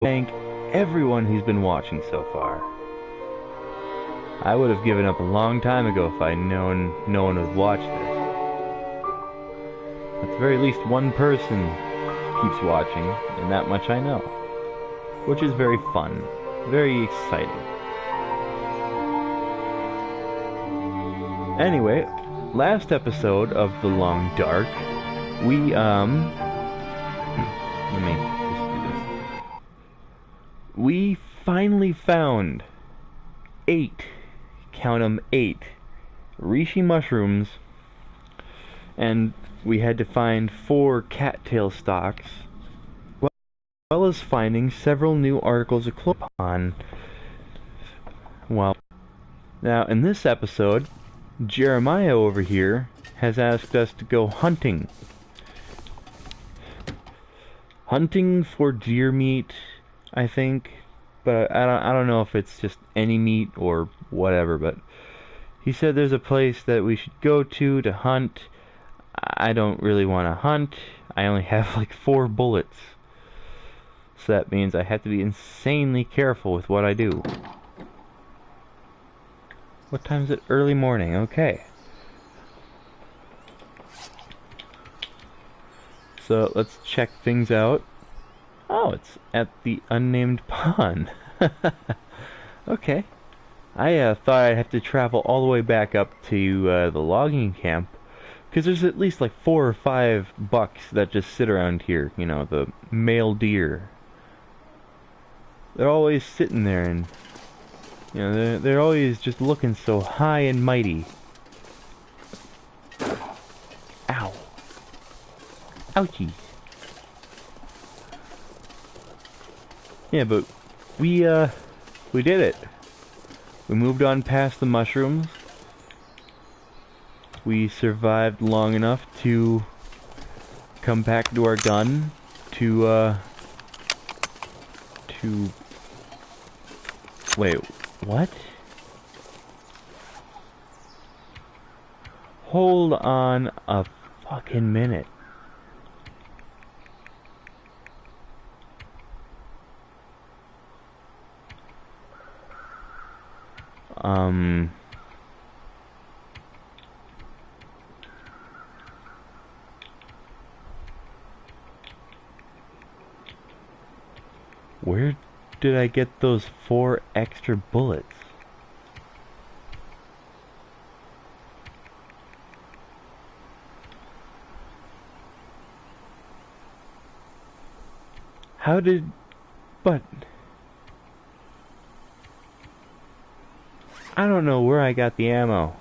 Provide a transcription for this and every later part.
Thank everyone who's been watching so far. I would have given up a long time ago if I'd known no one would watch this. At the very least, one person keeps watching, and that much I know. Which is very fun. Very exciting. Anyway, last episode of The Long Dark, we, let me just do this. We finally found 8, count 'em 8, reishi mushrooms, and we had to find 4 cattail stalks, as well as finding several new articles of clothing. Well, now in this episode, Jeremiah over here has asked us to go hunting. Hunting for deer meat, I think, but I don't know if it's just any meat or whatever, but he said there's a place that we should go to hunt. I don't really want to hunt. I only have like 4 bullets. So that means I have to be insanely careful with what I do. What time is it? Early morning, okay. So let's check things out. Oh, it's at the unnamed pond. Okay. I thought I'd have to travel all the way back up to the logging camp, because there's at least like 4 or 5 bucks that just sit around here, you know, the male deer. They're always sitting there, and you know, they're always just looking so high and mighty. Ow. Ouchie. Yeah, but we did it. We moved on past the mushrooms. We survived long enough to come back to our gun to wait, what? Hold on a fucking minute. Where did I get those 4 extra bullets? How did... but... I don't know where I got the ammo.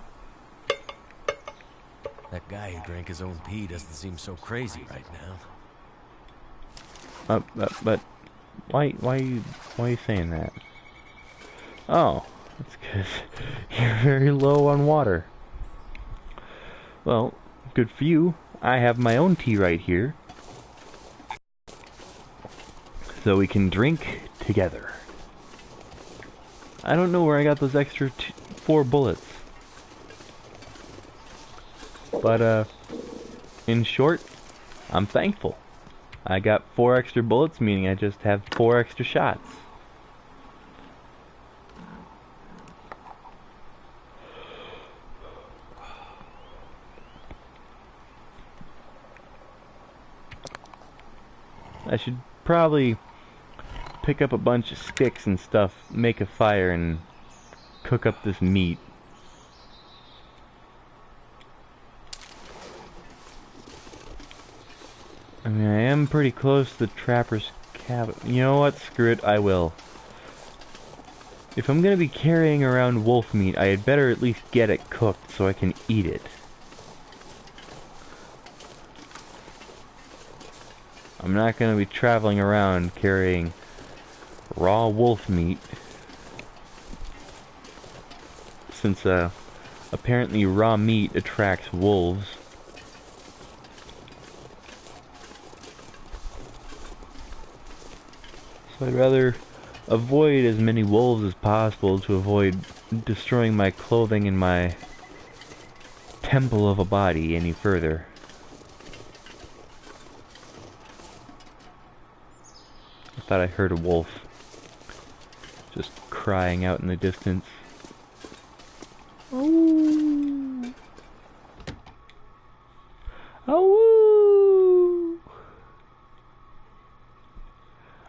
That guy who drank his own pee doesn't seem so crazy right now. But why are you saying that? Oh, that's because you're very low on water. Well, good for you. I have my own tea right here, so we can drink together. I don't know where I got those extra 4 bullets, but in short, I'm thankful. I got 4 extra bullets, meaning I just have 4 extra shots. I should probably pick up a bunch of sticks and stuff, make a fire, and cook up this meat. I mean, I am pretty close to the trapper's cabin. You know what? Screw it, I will. If I'm gonna be carrying around wolf meat, I had better at least get it cooked so I can eat it. I'm not gonna be traveling around carrying raw wolf meat, since apparently raw meat attracts wolves. So I'd rather avoid as many wolves as possible to avoid destroying my clothing and my temple of a body any further. Thought I heard a wolf just crying out in the distance. Oh. Oh.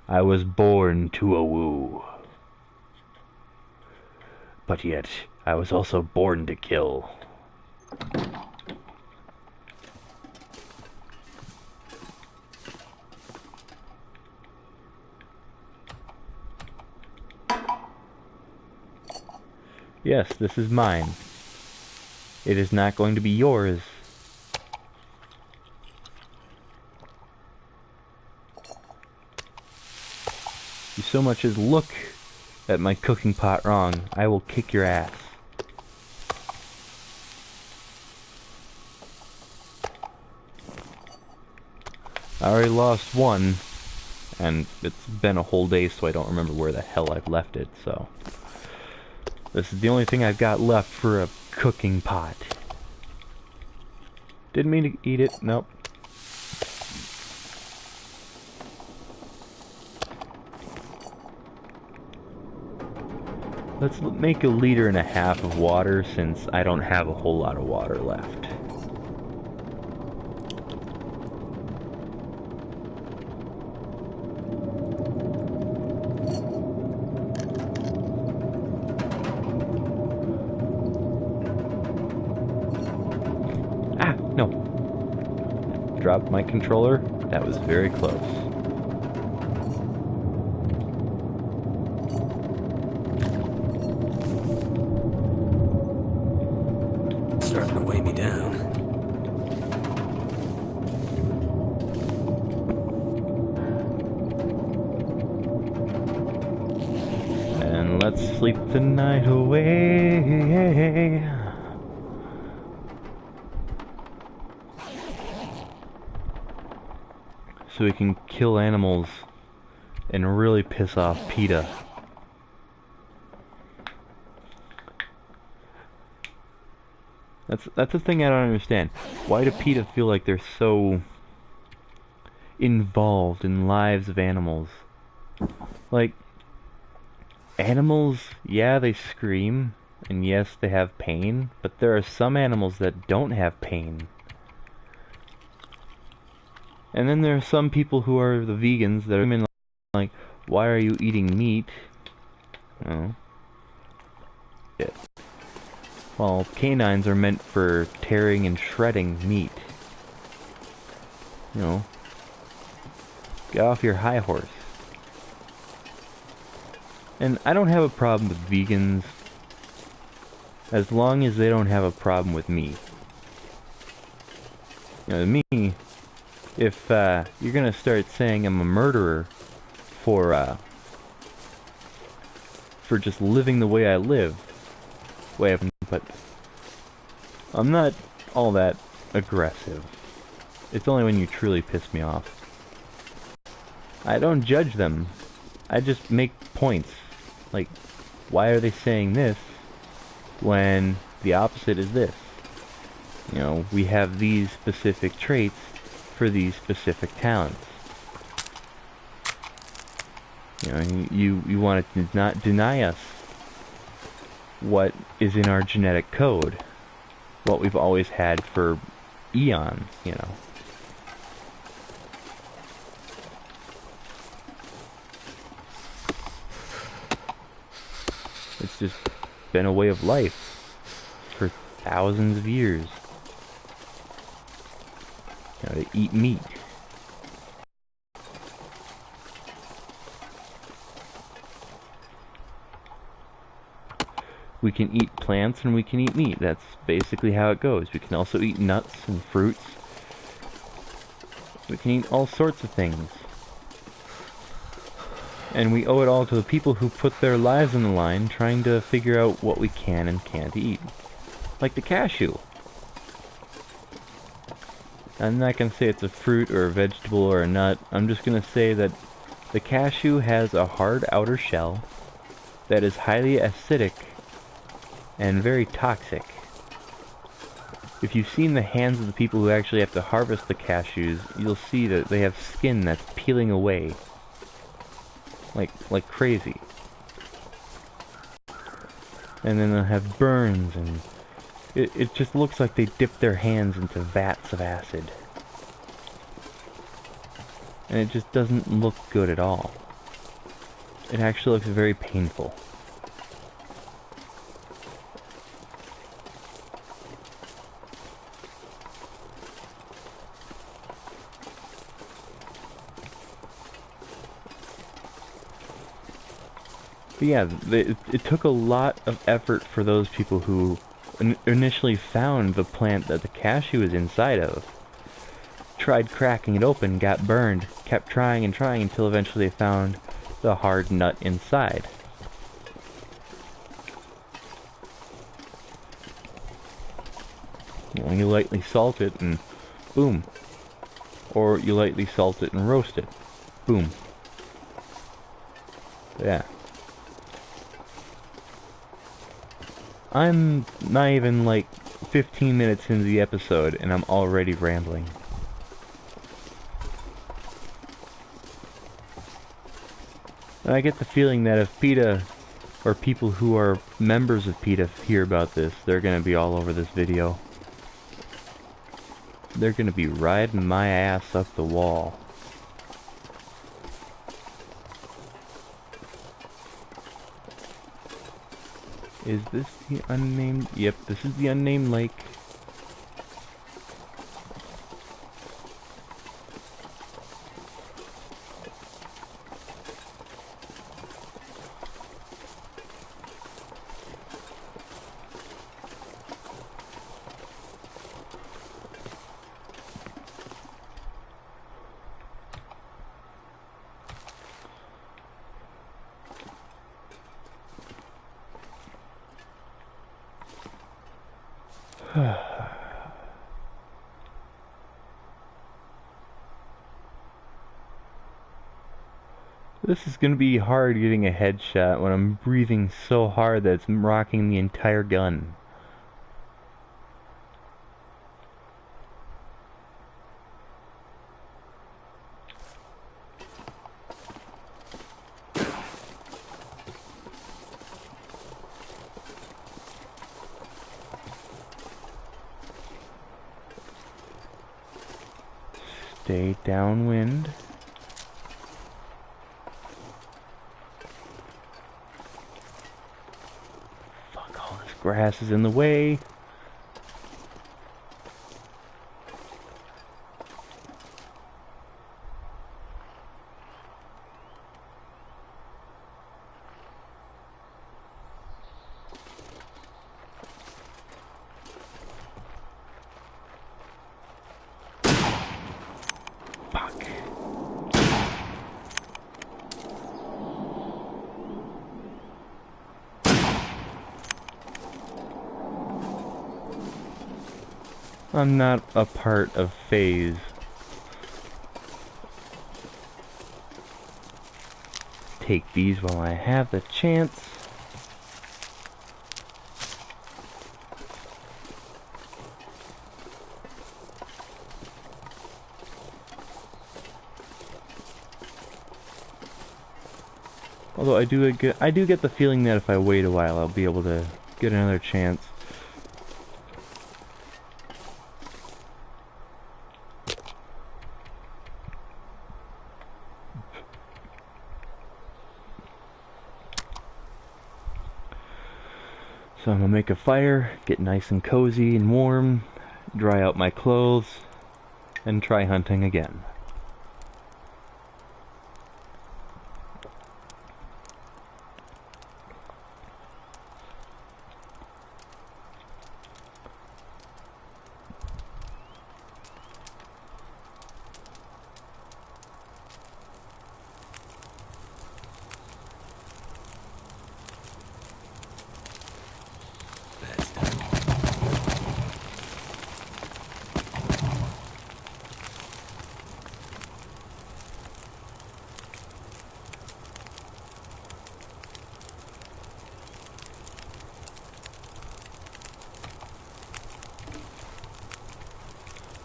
I was born to a woo. But yet, I was also born to kill. Yes, this is mine. It is not going to be yours. You so much as look at my cooking pot wrong, I will kick your ass. I already lost one, and it's been a whole day, so I don't remember where the hell I've left it, so... This is the only thing I've got left for a cooking pot. Didn't mean to eat it, nope. Let's make 1.5 liters of water, since I don't have a whole lot of water left. Ah, no. Dropped my controller. That was very close. Starting to weigh me down. And let's sleep the night away. So we can kill animals and really piss off PETA. That's the thing I don't understand. Why do PETA feel like they're so involved in lives of animals? Like, animals, yeah, they scream, and yes, they have pain, but there are some animals that don't have pain. And then there are some people who are the vegans that are like, why are you eating meat? Oh. Yeah. Well, canines are meant for tearing and shredding meat. You know, get off your high horse. And I don't have a problem with vegans as long as they don't have a problem with me. You know, me, if you're gonna start saying I'm a murderer for just living the way I live, but I'm not all that aggressive. It's only when you truly piss me off. I don't judge them. I just make points. Like, why are they saying this when the opposite is this? You know, we have these specific traits for these specific talents. You know, you want to not deny us what is in our genetic code, what we've always had for eons, you know. It's just been a way of life for thousands of years. You know, to eat meat. We can eat plants and we can eat meat. That's basically how it goes. We can also eat nuts and fruits. We can eat all sorts of things. And we owe it all to the people who put their lives on the line trying to figure out what we can and can't eat. Like the cashew. I'm not going to say it's a fruit or a vegetable or a nut. I'm just going to say that the cashew has a hard outer shell that is highly acidic and very toxic. If you've seen the hands of the people who actually have to harvest the cashews, you'll see that they have skin that's peeling away. like crazy. And then they'll have burns, and it just looks like they dip their hands into vats of acid. And it just doesn't look good at all. It actually looks very painful. But yeah, it took a lot of effort for those people who initially found the plant that the cashew is inside of. Tried cracking it open, got burned, kept trying and trying until eventually they found the hard nut inside. You lightly salt it and boom. Or you lightly salt it and roast it. Boom. Yeah. I'm not even like 15 minutes into the episode and I'm already rambling. And I get the feeling that if PETA, or people who are members of PETA hear about this, they're gonna be all over this video. They're gonna be riding my ass up the wall. Is this the unnamed? Yep, this is the unnamed lake. This is gonna be hard getting a headshot when I'm breathing so hard that it's rocking the entire gun. Stay downwind. Fuck, all this grass is in the way. I'm not a part of FaZe. Take these while I have the chance. Although I do get the feeling that if I wait a while, I'll be able to get another chance. So I'm gonna make a fire, get nice and cozy and warm, dry out my clothes, and try hunting again.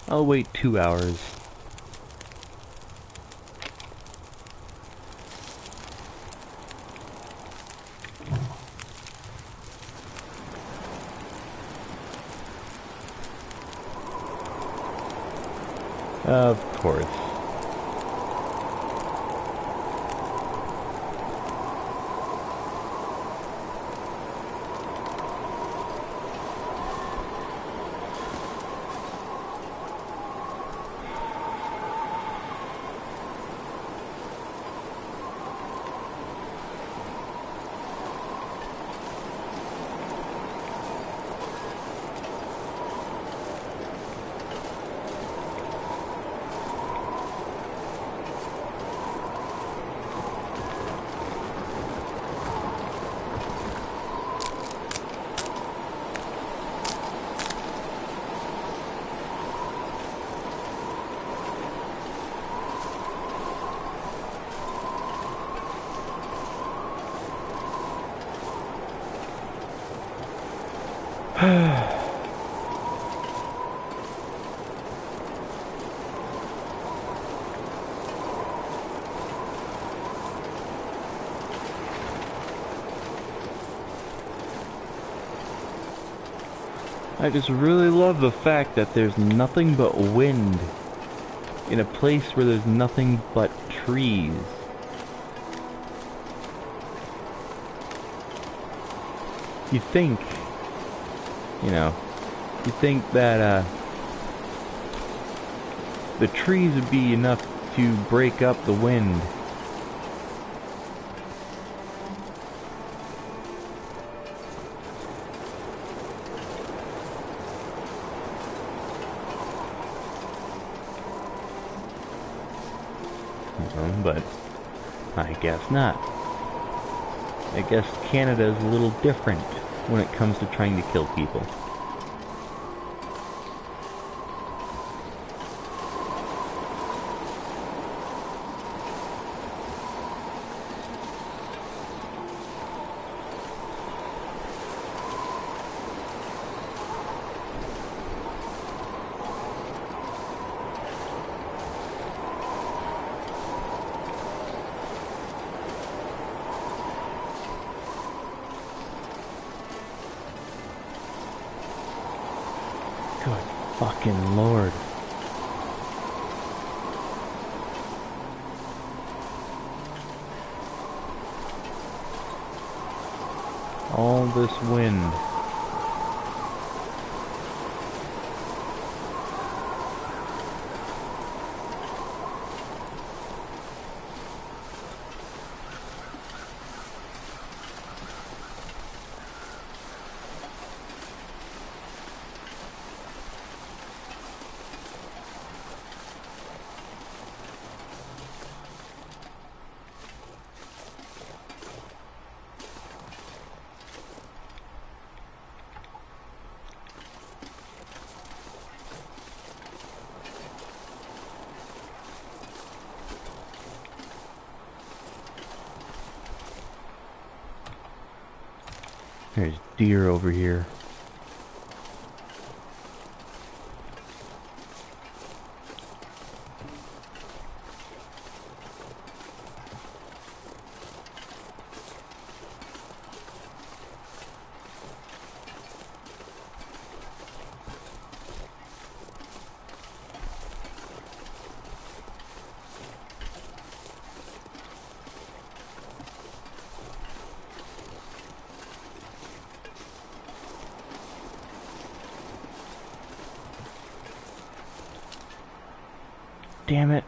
I'll wait 2 hours. Of course. I just really love the fact that there's nothing but wind in a place where there's nothing but trees. You think, you think that the trees would be enough to break up the wind. But I guess not. I guess Canada is a little different when it comes to trying to kill people. Good fucking Lord. All this wind. There's deer over here. Damn it.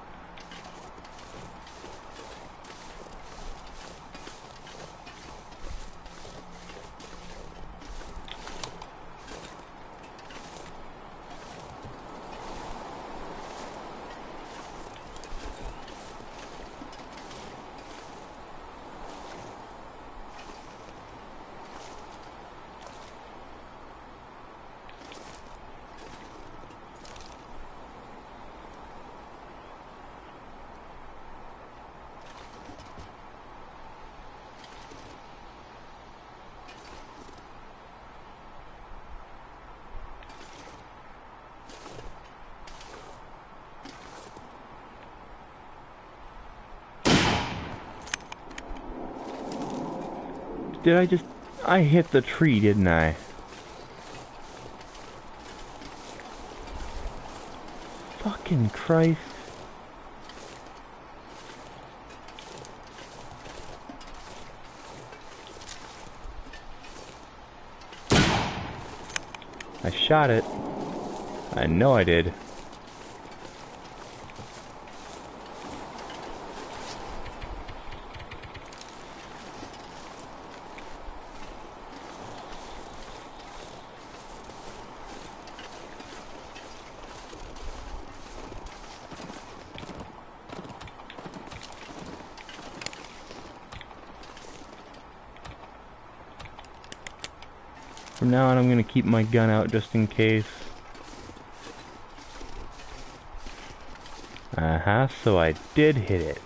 I hit the tree, didn't I? Fucking Christ. I shot it. I know I did. From now on, I'm gonna keep my gun out just in case. So I did hit it.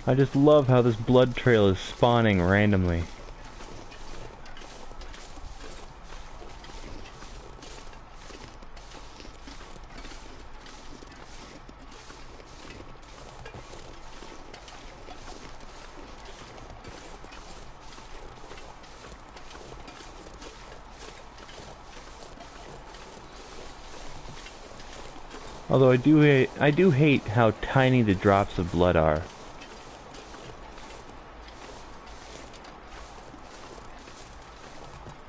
I just love how this blood trail is spawning randomly. Although I do hate how tiny the drops of blood are.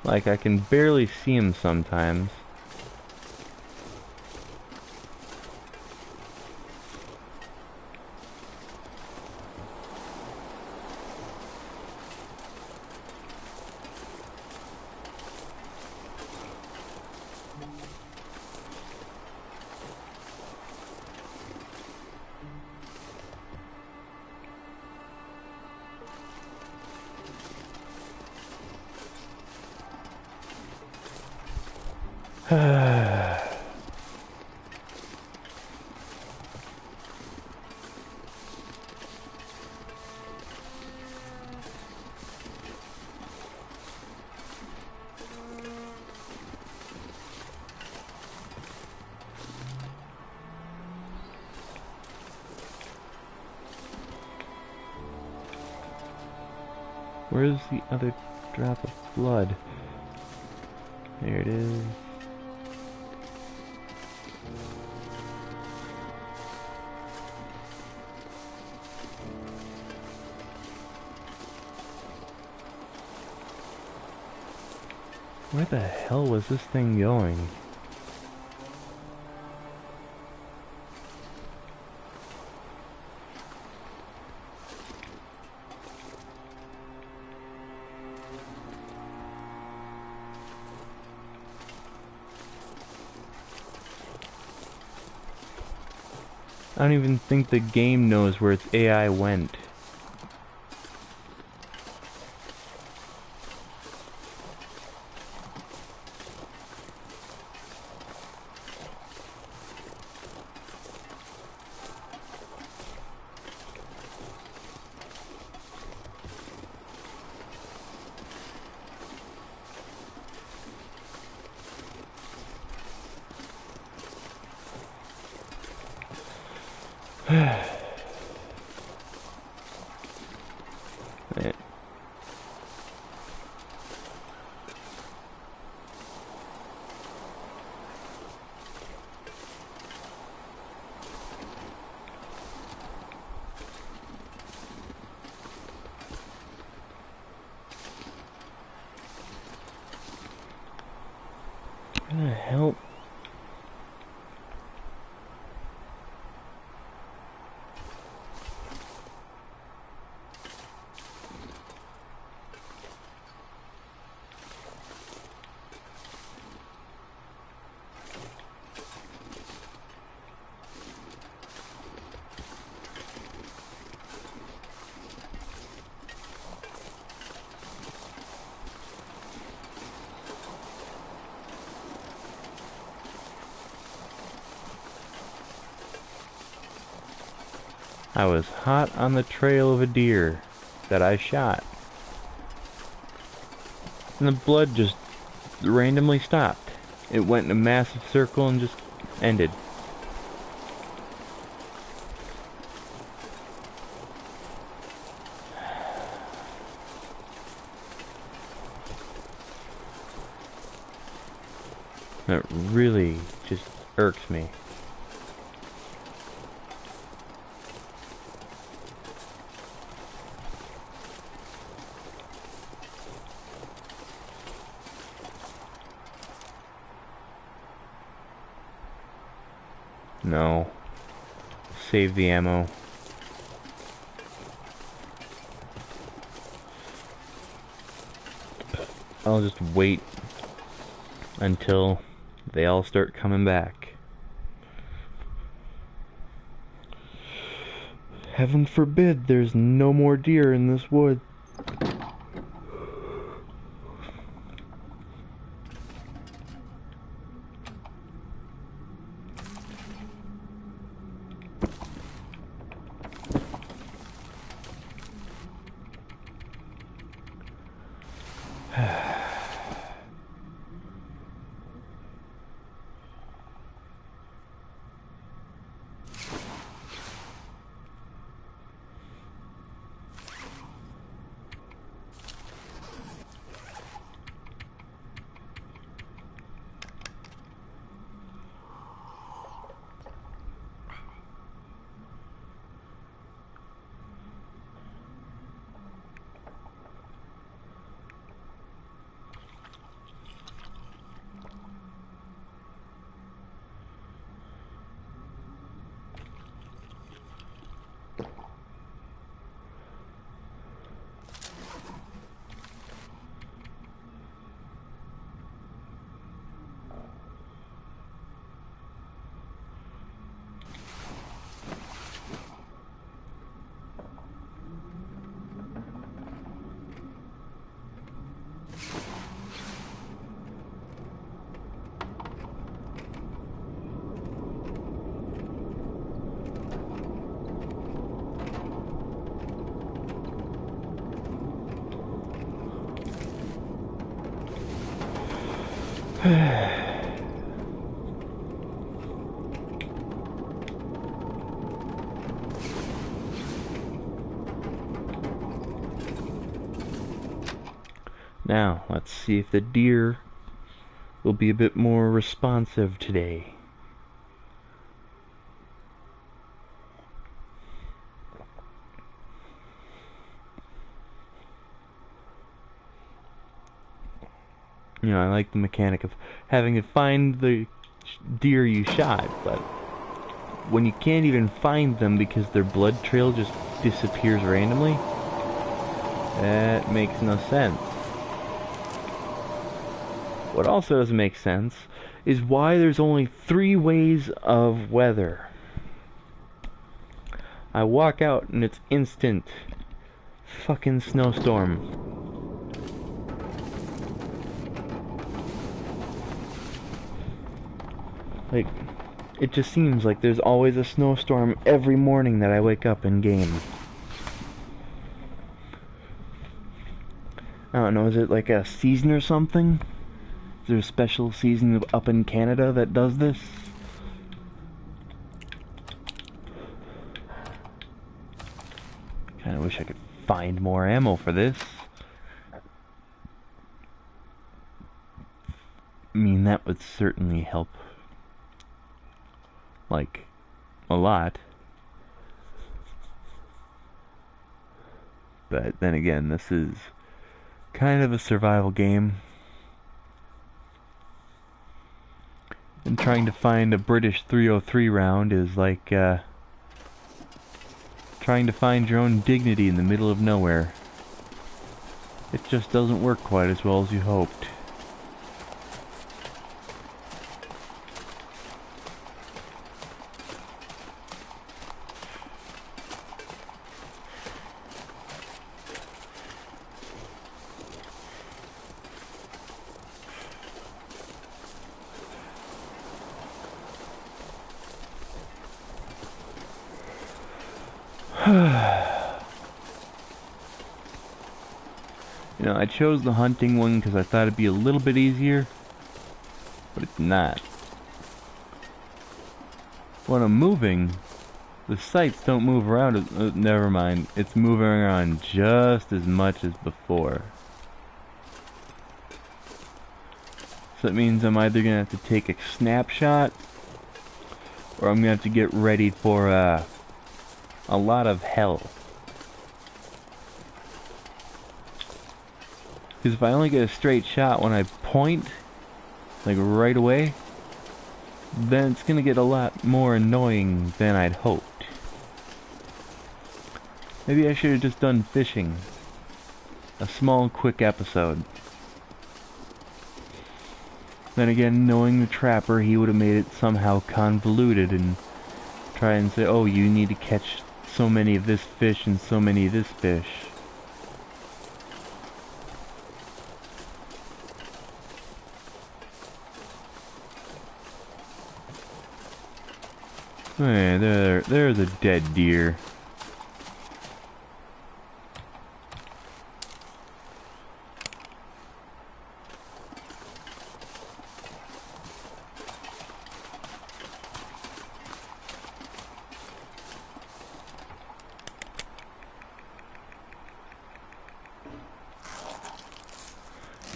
Like, I can barely see them sometimes. Where's the other drop of blood? There it is. Where the hell was this thing going? I don't even think the game knows where its AI went. Where the hell? I was hot on the trail of a deer that I shot. And the blood just randomly stopped. It went in a massive circle and just ended. That really just irks me. No. Save the ammo. I'll just wait until they all start coming back. Heaven forbid there's no more deer in this wood. Now, let's see if the deer will be a bit more responsive today. You know, I like the mechanic of having to find the deer you shot, but when you can't even find them because their blood trail just disappears randomly, that makes no sense. What also doesn't make sense is why there's only 3 ways of weather. I walk out and it's instant fucking snowstorm. Like, it just seems like there's always a snowstorm every morning that I wake up in game. I don't know, is it like a season or something? Is there a special season up in Canada that does this? Kinda wish I could find more ammo for this. I mean, that would certainly help. Like, a lot. But then again, this is kind of a survival game. And trying to find a British 303 round is like, trying to find your own dignity in the middle of nowhere. It just doesn't work quite as well as you hoped. You know, I chose the hunting one because I thought it'd be a little bit easier, but it's not. When I'm moving, the sights don't move around. Never mind, it's moving around just as much as before. So that means I'm either gonna have to take a snapshot, or I'm gonna have to get ready for a lot of hell. Because if I only get a straight shot when I point, like right away, then it's gonna get a lot more annoying than I'd hoped. Maybe I should have just done fishing. A small, quick episode. Then again, knowing the trapper, he would have made it somehow convoluted and try and say, oh, you need to catch so many of this fish and so many of this fish. Hey, there's a dead deer.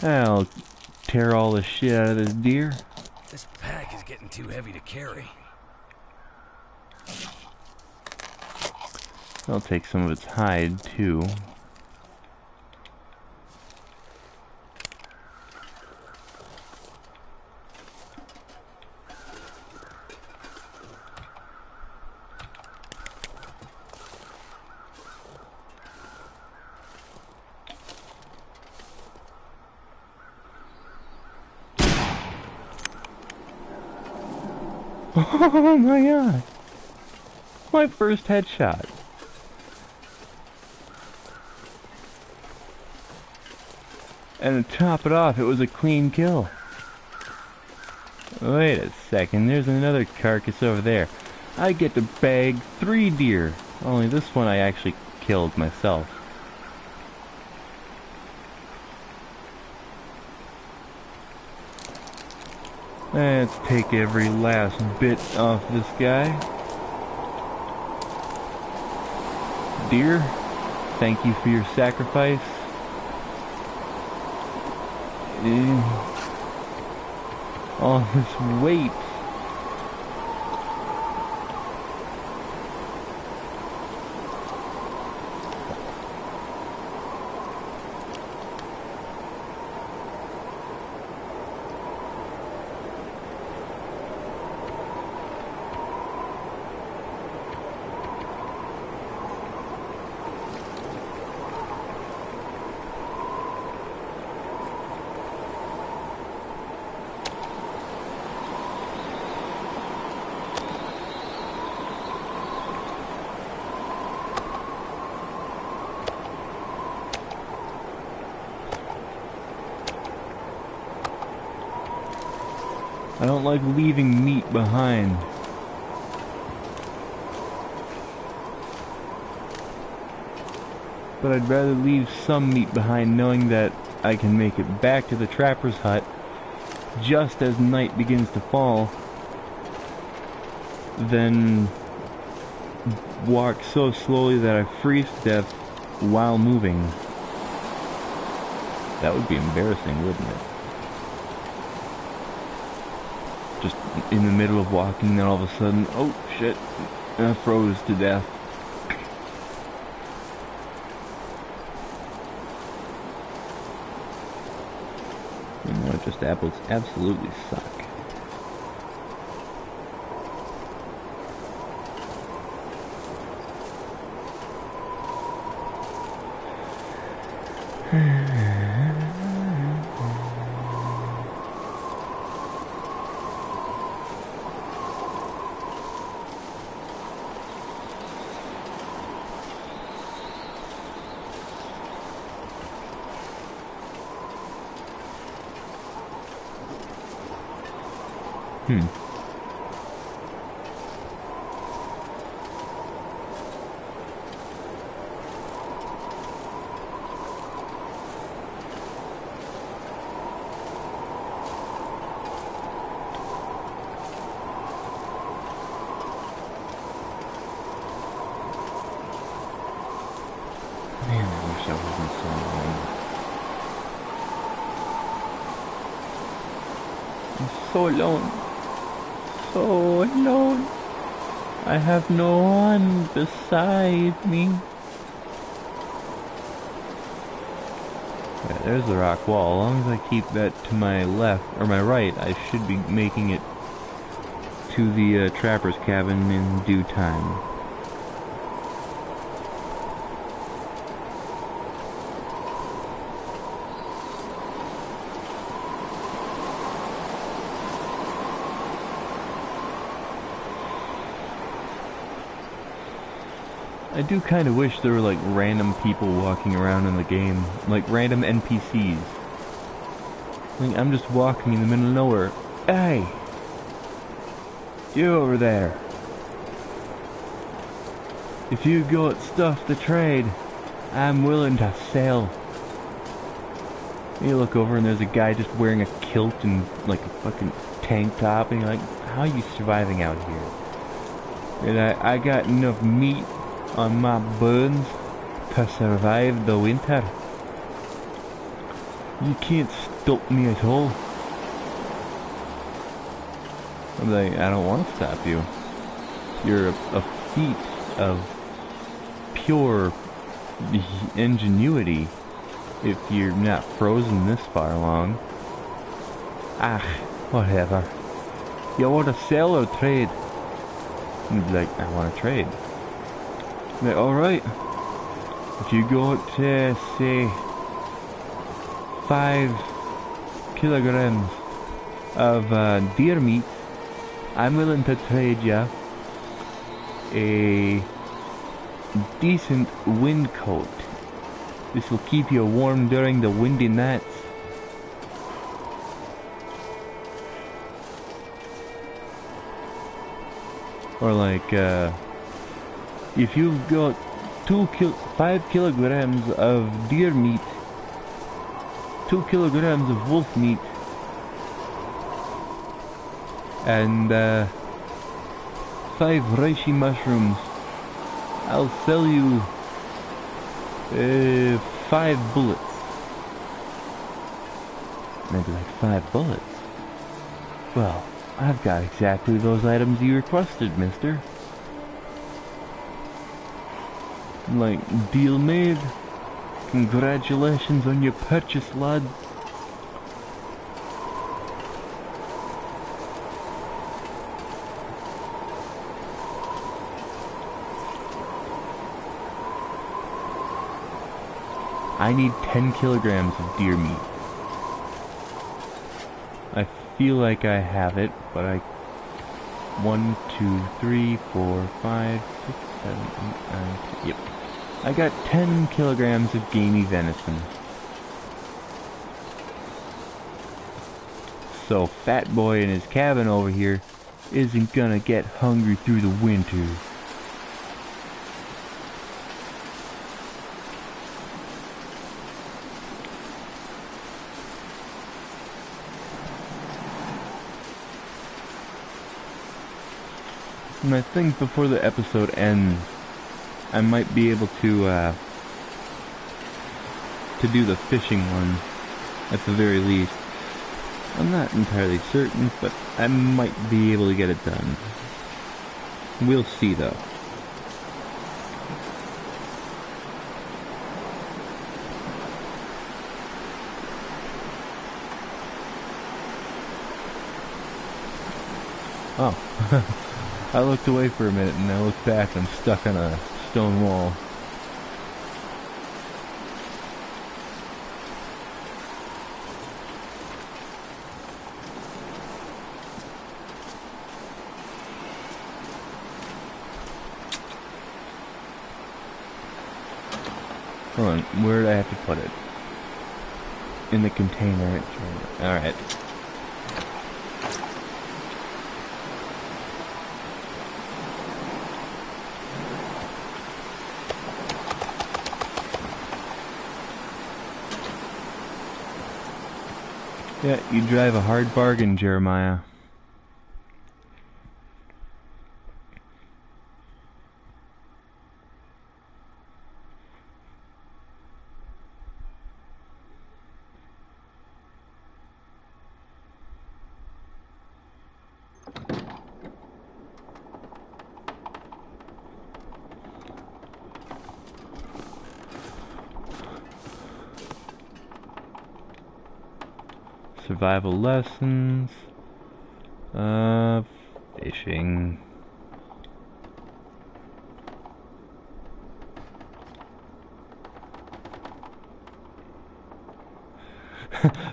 I'll tear all the shit out of this deer. This pack is getting too heavy to carry. I'll take some of its hide, too. Oh my god! My first headshot. And to top it off, it was a clean kill. Wait a second, there's another carcass over there. I get to bag 3 deer. Only this one I actually killed myself. Let's take every last bit off this guy. Deer, thank you for your sacrifice. All this weight. I don't like leaving meat behind. But I'd rather leave some meat behind knowing that I can make it back to the trapper's hut just as night begins to fall than walk so slowly that I freeze to death while moving. That would be embarrassing, wouldn't it? Just in the middle of walking, then all of a sudden, oh shit, I froze to death. You know, it just absolutely suck. Man, I wish I wasn't so alone. I'm so alone. So alone. I have no one beside me. Yeah, there's the rock wall. As long as I keep that to my left, or my right, I should be making it to the trapper's cabin in due time. I do kind of wish there were like random people walking around in the game, like random NPCs. Like I'm just walking in the middle of nowhere. Hey! You over there. If you got stuff to trade, I'm willing to sell. You look over and there's a guy just wearing a kilt and like a fucking tank top, and you're like, how are you surviving out here? And I got enough meat on my bones to survive the winter. You can't stop me at all. I'm like, I don't want to stop you. You're a feat of pure ingenuity if you're not frozen this far along. Ah, whatever. You want to sell or trade? You'd be like, I want to trade. Like, alright. If you got, say, 5 kilograms of deer meat, I'm willing to trade you a decent wind coat. This will keep you warm during the windy nights. Or like, if you've got 5 kilograms of deer meat, 2 kilograms of wolf meat, and 5 reishi mushrooms, I'll sell you 5 bullets. Maybe like 5 bullets. Well, I've got exactly those items you requested, mister. Like, deal made. Congratulations on your purchase, lad. I need 10 kilograms of deer meat. I feel like I have it, but I... 1, 2, 3, 4, 5, 6, 7, 8, 9, 10... Yep. I got 10 kilograms of gamey venison. So Fat Boy in his cabin over here isn't gonna get hungry through the winter. And I think before the episode ends, I might be able to do the fishing one, at the very least. I'm not entirely certain, but I might be able to get it done. We'll see, though. Oh. I looked away for a minute and I looked back and I'm stuck on a stone wall. Hold on, where do I have to put it? In the container. Alright. Yeah, you drive a hard bargain, Jeremiah. Survival lessons. Fishing.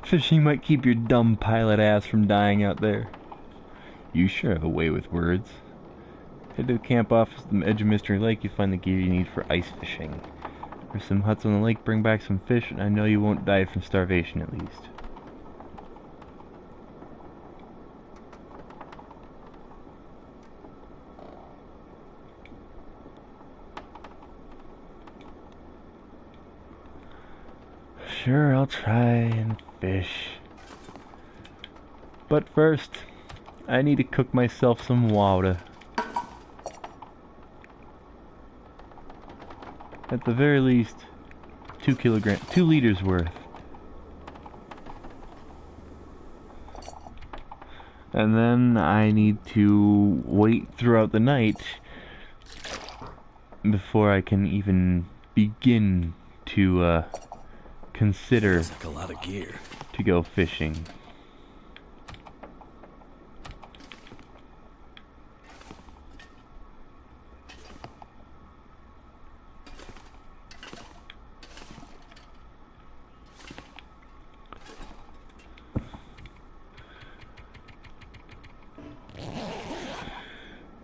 Fishing might keep your dumb pilot ass from dying out there. You sure have a way with words. Head to the camp off the edge of Mystery Lake, you find the gear you need for ice fishing. There's some huts on the lake, bring back some fish, and I know you won't die from starvation at least. Sure, I'll try and fish. But first, I need to cook myself some water. At the very least, 2 liters worth. And then I need to wait throughout the night before I can even begin to consider Looks like a lot of gear. to go fishing.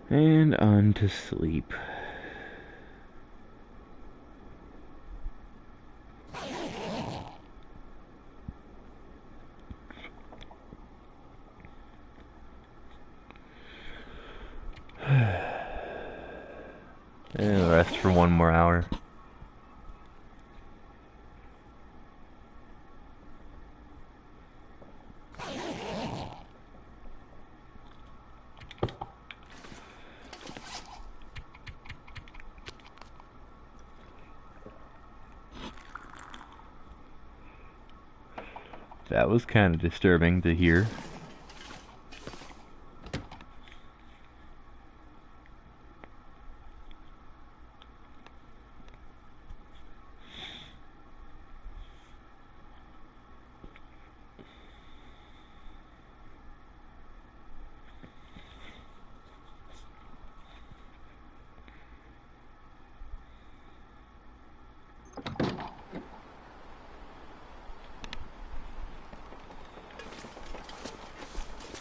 And on to sleep. And rest for 1 more hour. That was kind of disturbing to hear.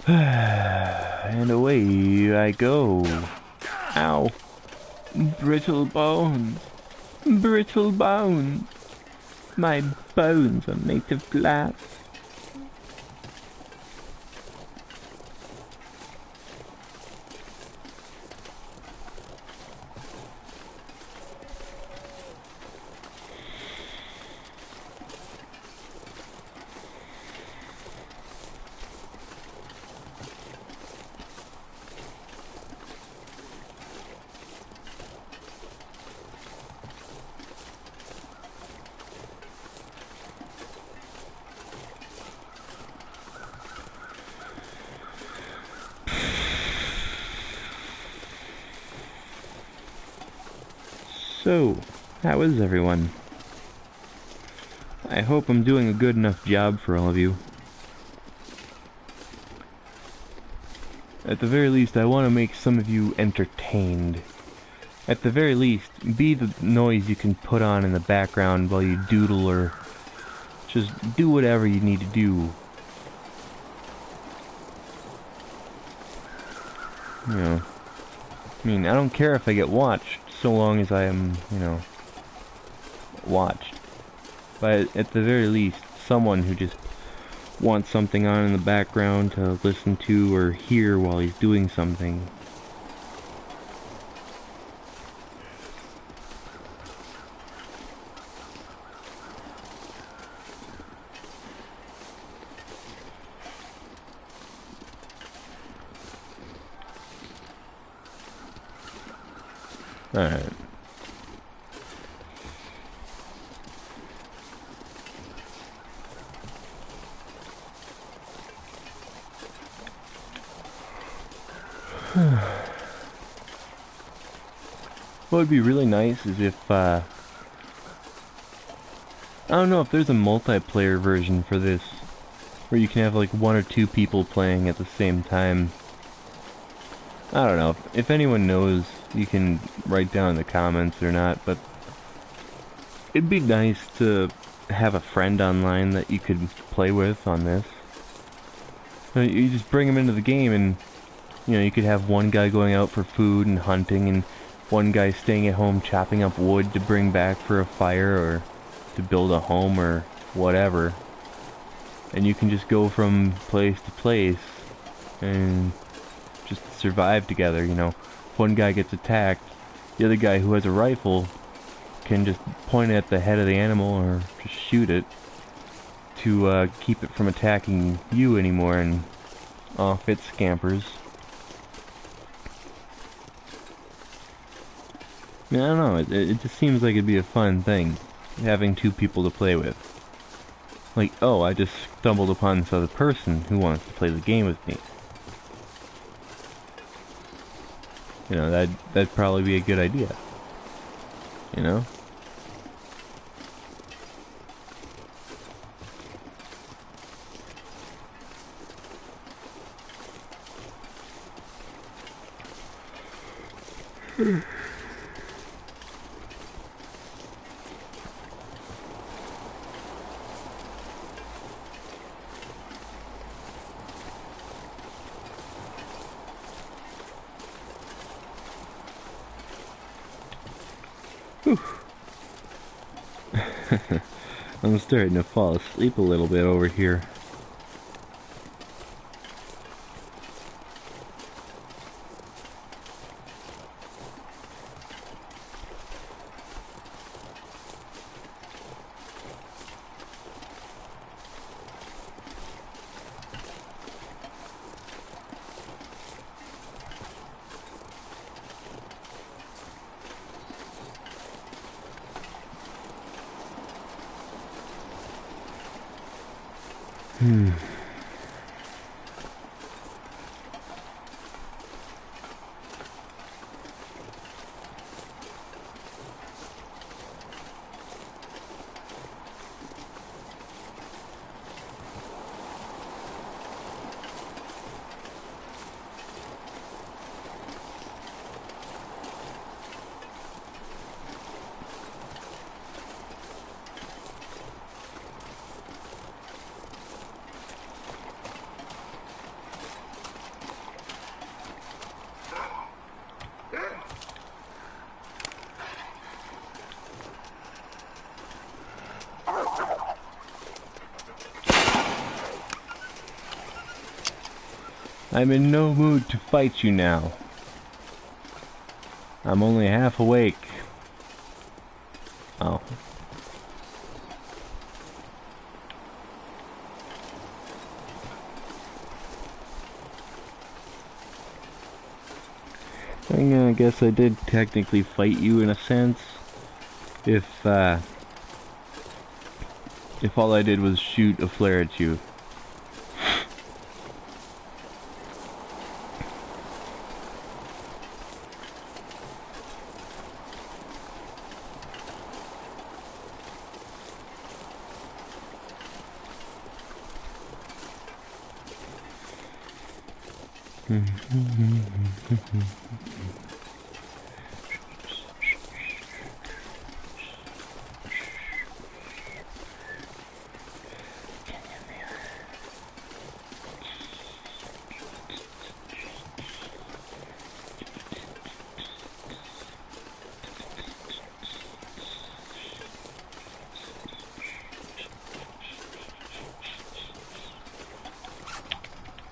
And away I go. Ow. Brittle bones. Brittle bones. My bones are made of glass. So, how is everyone? I hope I'm doing a good enough job for all of you. At the very least, I want to make some of you entertained. At the very least, be the noise you can put on in the background while you doodle or just do whatever you need to do. You know, I mean, I don't care if I get watched, so long as I am, you know, watched. But at the very least, someone who just wants something on in the background to listen to or hear while he's doing something. Alright. What would be really nice is if, I don't know if there's a multiplayer version for this. where you can have like 1 or 2 people playing at the same time. I don't know. If anyone knows, you can write down in the comments or not, but it'd be nice to have a friend online that you could play with on this. You just bring them into the game and, you know, you could have one guy going out for food and hunting and one guy staying at home chopping up wood to bring back for a fire or to build a home or whatever. And you can just go from place to place and just survive together, you know. If one guy gets attacked, the other guy who has a rifle can just point it at the head of the animal or just shoot it to keep it from attacking you anymore, and off it scampers. I don't know, it just seems like it'd be a fun thing, having 2 people to play with. Like, oh, I just stumbled upon this other person who wants to play the game with me. You know, that'd probably be a good idea. You know? I'm starting to fall asleep a little bit over here. I'm in no mood to fight you now. I'm only half awake. Oh. I guess I did technically fight you in a sense. If all I did was shoot a flare at you.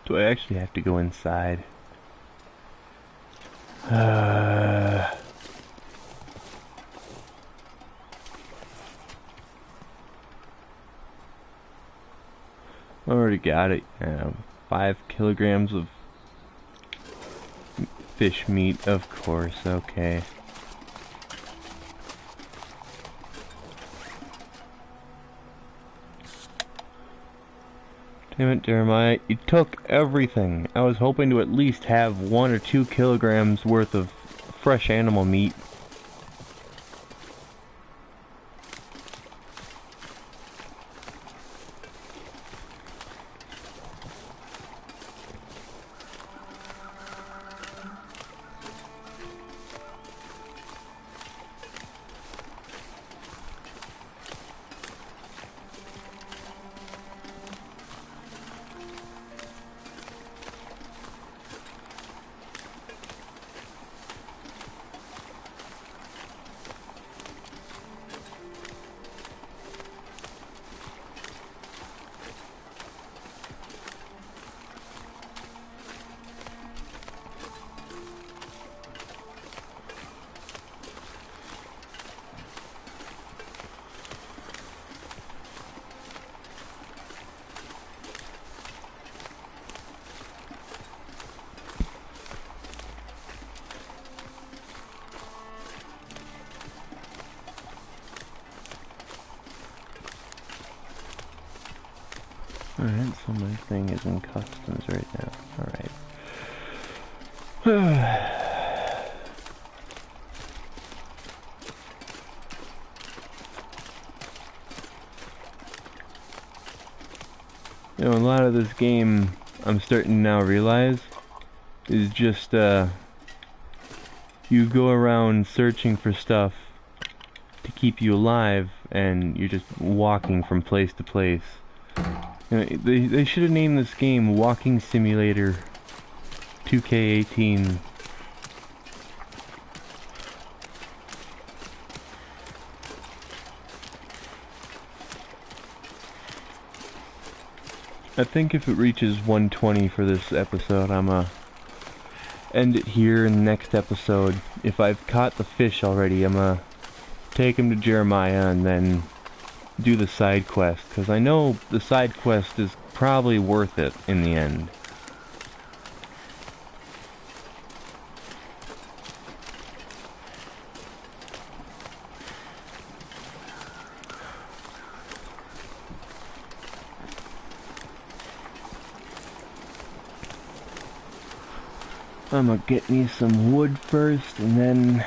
Do I actually have to go inside? I already got it. 5 kilograms of fish meat, of course. Okay. Damn it, Jeremiah. You took everything. I was hoping to at least have 1 or 2 kilograms worth of fresh animal meat. Alright, so my thing is in customs right now. Alright. You know, a lot of this game, I'm starting to now realize, is just, you go around searching for stuff to keep you alive, and you're just walking from place to place. You know, they should have named this game Walking Simulator 2K18. I think if it reaches 120 for this episode, I'ma end it here in the next episode. If I've caught the fish already, I'ma take him to Jeremiah and then do the side quest, because I know the side quest is probably worth it in the end. I'm gonna get me some wood first, and then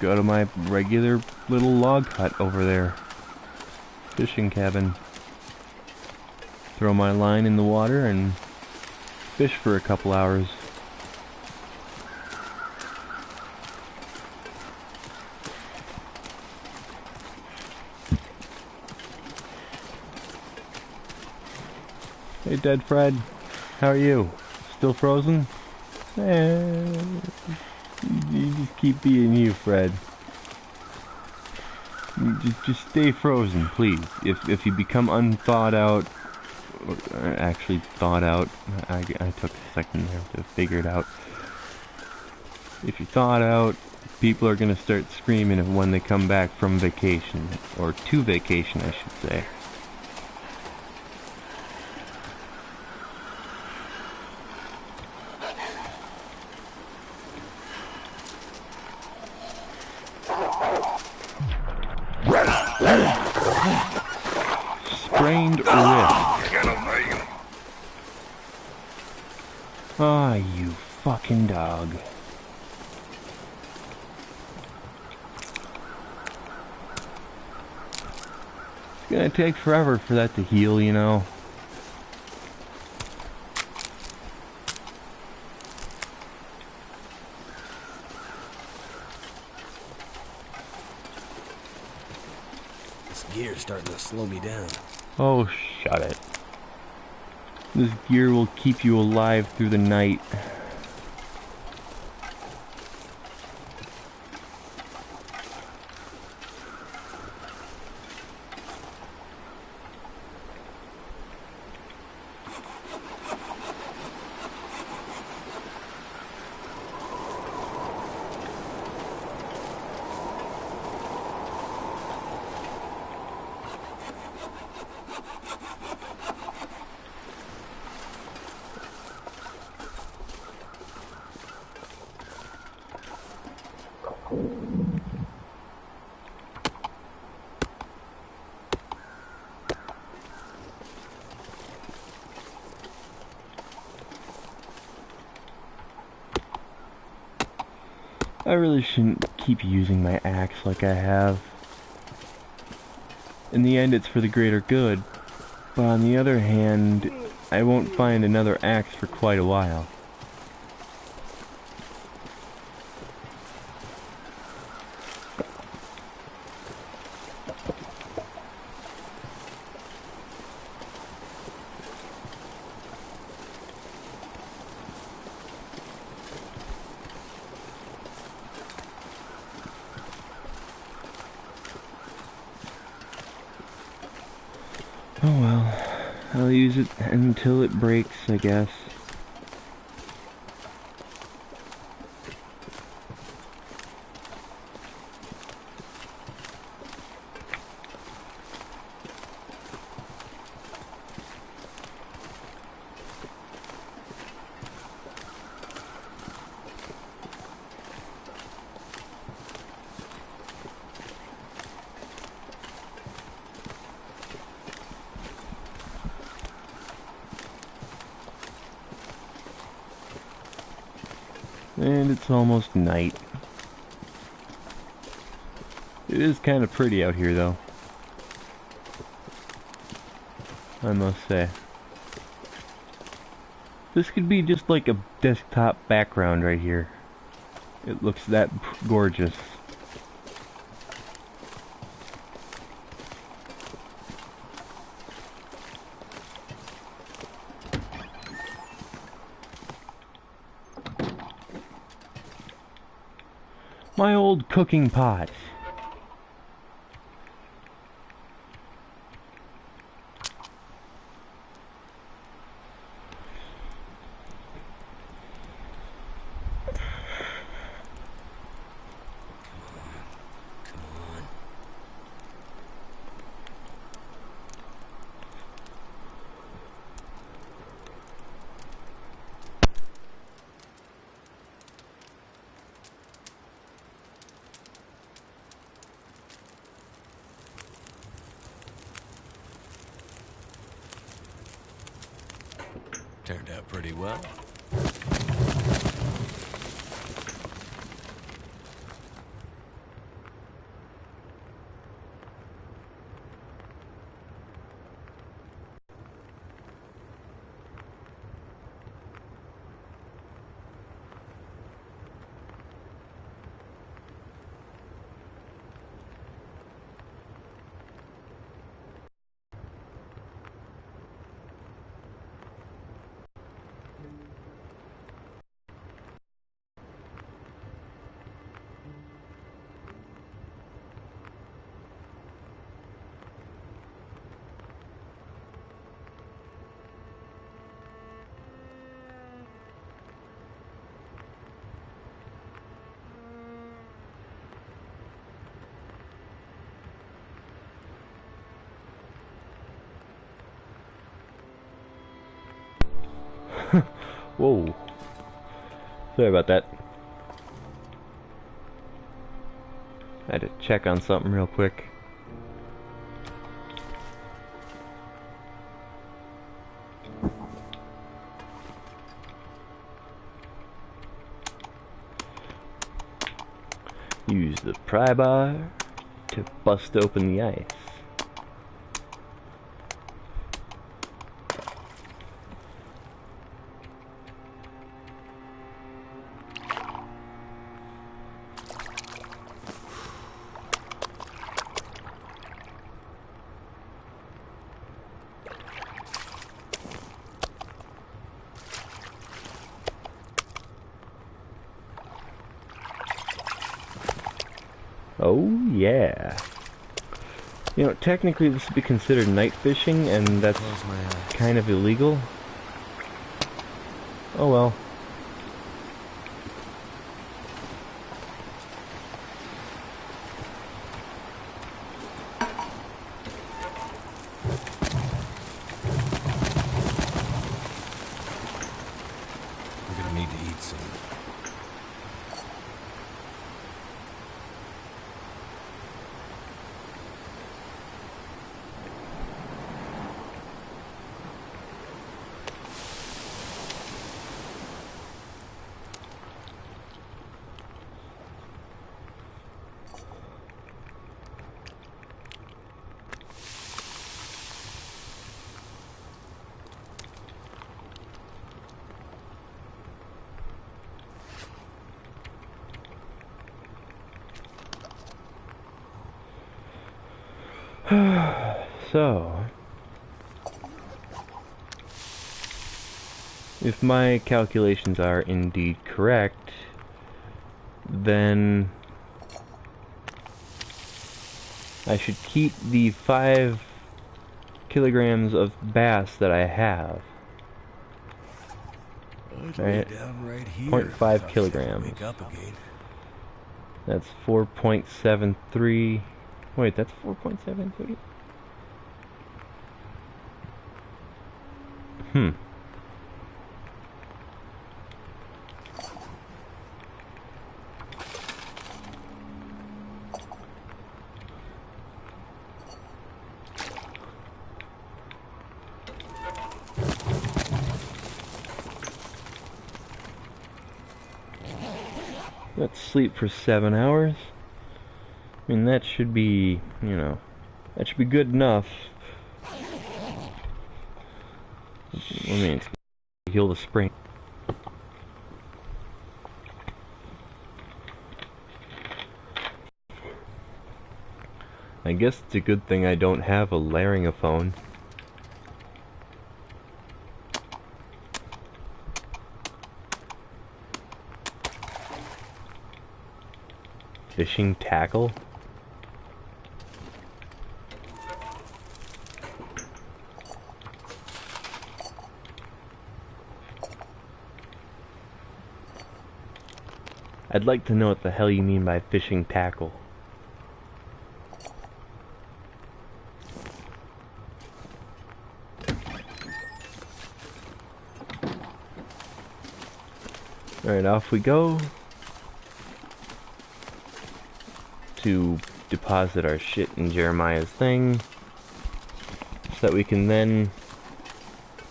go to my regular little log hut over there. Fishing cabin. Throw my line in the water and fish for a couple hours. Hey, Dead Fred. How are you? Still frozen? You just keep being you, Fred. You just stay frozen, please. If you become unthawed out, or actually thawed out, I took a second there to figure it out. If you're thawed out, people are gonna start screaming when they come back from vacation, or to vacation, I should say. Sprained wrist. Ah, you fucking dog. It's gonna take forever for that to heal, you know. This gear's starting to slow me down. Oh, shut it. This gear will keep you alive through the night. I really shouldn't keep using my axe like I have. In the end, it's for the greater good, but on the other hand, I won't find another axe for quite a while. Oh well, I'll use it until it breaks, I guess. And it's almost night. It is kind of pretty out here, though, I must say. This could be just like a desktop background right here. It looks that gorgeous. My old cooking pot. Turned out pretty well. Whoa. Sorry about that. I had to check on something real quick. Use the pry bar to bust open the ice. Oh yeah. You know, technically this would be considered night fishing, and that's kind of illegal. Oh well. We're gonna need to eat soon. So, if my calculations are indeed correct, then I should keep the 5 kilograms of bass that I have. Alright, Right here. 0.5 kilograms. Wake up again. That's 4.73. Wait, that's 4.73? Hmm. Let's sleep for 7 hours. I mean, that should be, you know, that should be good enough. I mean, it's gonna heal the sprain. I guess it's a good thing I don't have a laryngophone. Fishing tackle? I'd like to know what the hell you mean by fishing tackle. Alright, off we go to deposit our shit in Jeremiah's thing so that we can then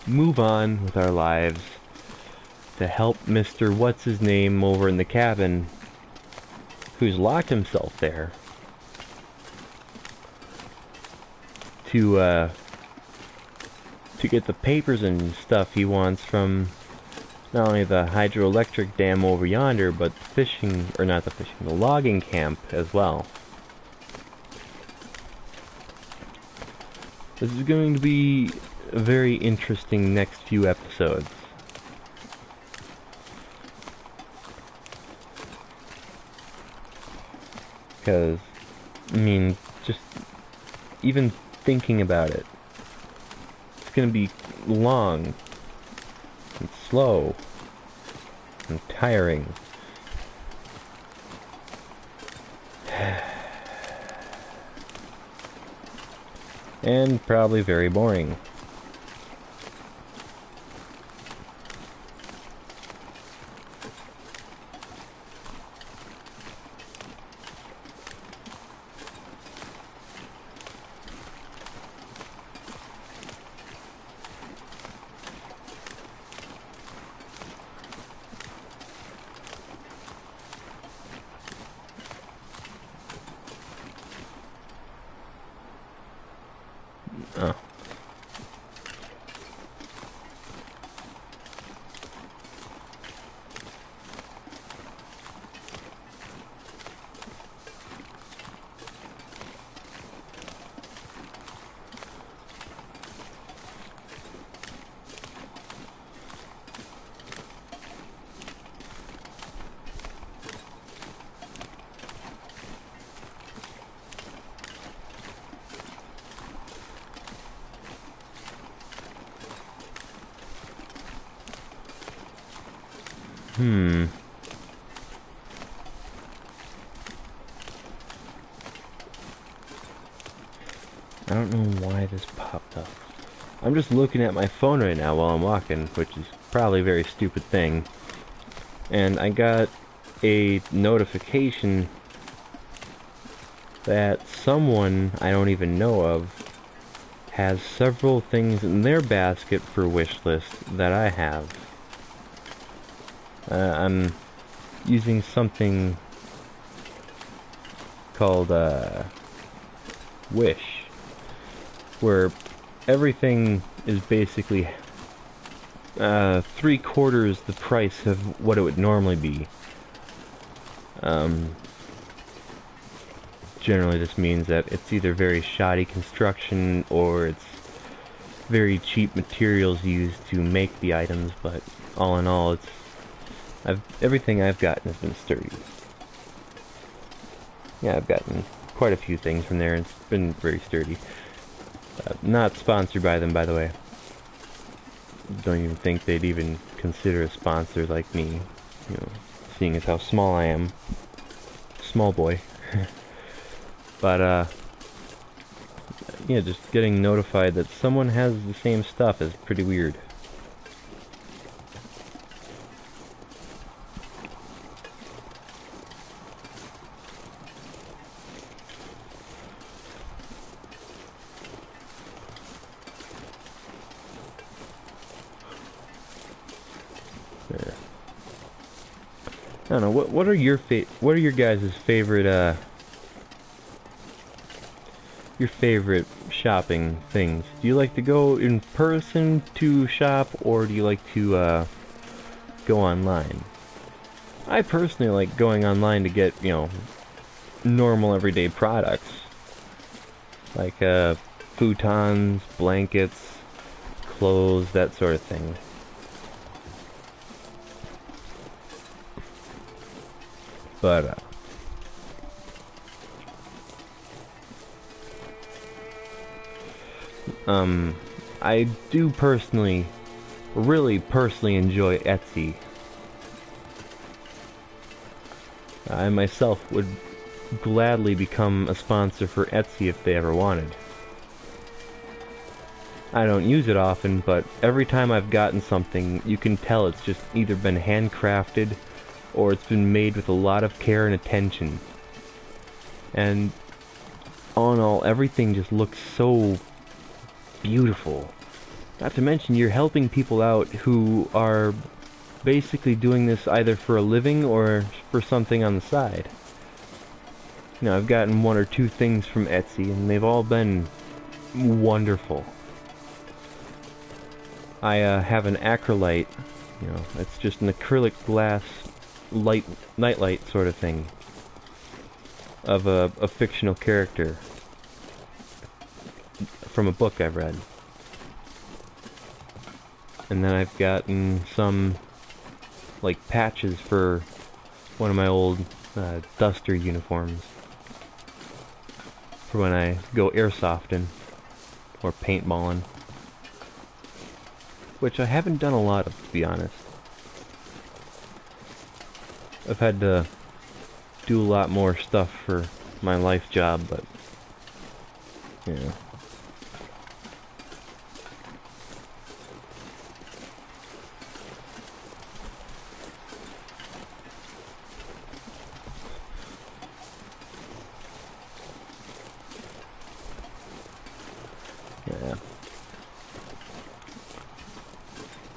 move on with our lives to help Mr. What's-His-Name over in the cabin who's locked himself there to get the papers and stuff he wants from not only the hydroelectric dam over yonder, but the fishing, or not the fishing, the logging camp as well. This is going to be a very interesting next few episodes. Because, I mean, just even thinking about it, it's going to be long and slow and tiring. And probably very boring. Oh. I don't know why this popped up. I'm just looking at my phone right now while I'm walking, which is probably a very stupid thing. And I got a notification that someone I don't even know of has several things in their basket for wishlist that I have. I'm using something called Wish, where everything is basically 3/4 the price of what it would normally be. Generally this means that it's either very shoddy construction or it's very cheap materials used to make the items, but all in all it's everything I've gotten has been sturdy. Yeah, I've gotten quite a few things from there and it's been very sturdy. Not sponsored by them, by the way. Don't even think they'd even consider a sponsor like me, you know, seeing as how small I am. Small boy. But, yeah, just getting notified that someone has the same stuff is pretty weird. I don't know, what are your guys' favorite your favorite shopping things? Do you like to go in person to shop, or do you like to go online? I personally like going online to get, you know, normal everyday products. Like futons, blankets, clothes, that sort of thing. But I do personally, really personally enjoy Etsy. I myself would gladly become a sponsor for Etsy if they ever wanted. I don't use it often, but every time I've gotten something, you can tell it's just either been handcrafted or it's been made with a lot of care and attention. And all in all, everything just looks so beautiful. Not to mention, you're helping people out who are basically doing this either for a living or for something on the side. You know, I've gotten one or two things from Etsy, and they've all been wonderful. I have an acrylite, you know, it's just an acrylic glass nightlight sort of thing of a fictional character from a book I've read. And then I've gotten some like patches for one of my old Duster uniforms for when I go airsofting or paintballing, which I haven't done a lot of, to be honest. I've had to do a lot more stuff for my life job, but yeah. Yeah.